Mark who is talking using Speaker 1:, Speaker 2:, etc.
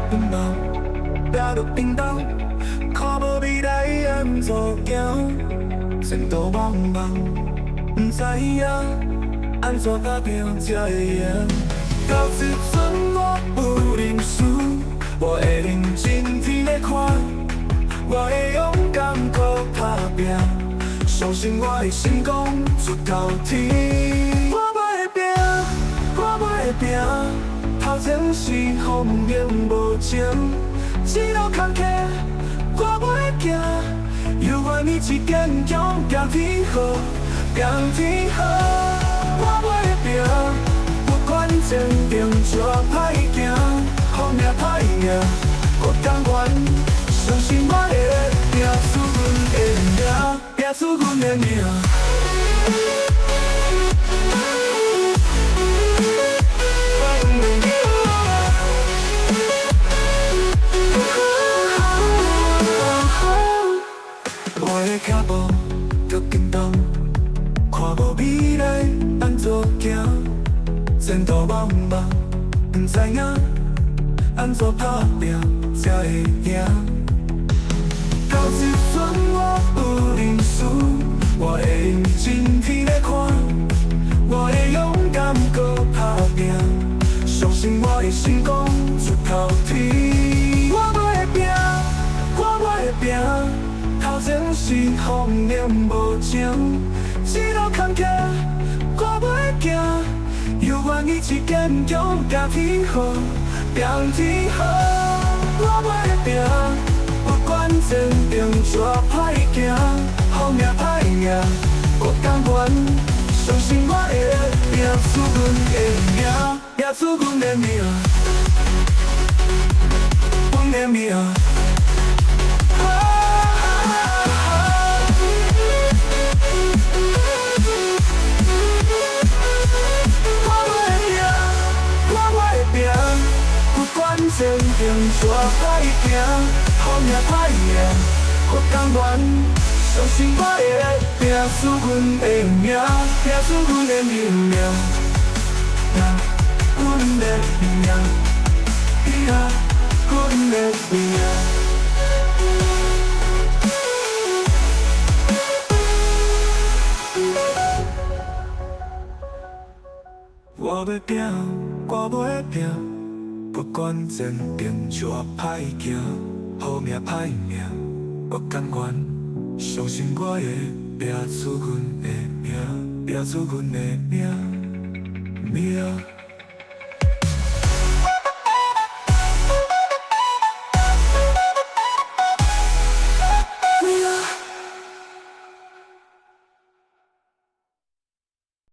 Speaker 1: 奔跑，拼着平等，看无未来安怎行，前途茫茫，不知影安怎打拼才会赢。到一阵我有认输，我会认真天在看，我会勇敢搁打拼，相信我会成功出头天。我要拼，我要拼，头前是风景无情，一路坎坷我要行，犹原意志坚强，拼天好，拼天好。我要拼，不管前程多歹行，好命歹命我甘愿。相信我会拼出阮的命，拼出阮的命。我的脚步着紧动，看无未来安怎行，前途茫茫，不知影安怎打拼才会赢。到一阵我有认输，我会认真天在看，我会勇敢搁打拼，相信我会成功出头天。我要拼，我要拼，头前是风景无情，一路坎坷我要行，犹原意志坚强，拼天好，拼天好。我要拼。不管前程多歹行，好命歹命我甘愿，相信我会拼出阮的命，拼出阮的命，阮的命。前程多歹行，好命歹命我甘愿，相信我会拼出阮的命，拼出阮的命，阮的命，阮的命。我要拼，我要拼。不管前程多歹行，好命歹命我甘愿，相信我会拼出阮的命，拼出阮的命。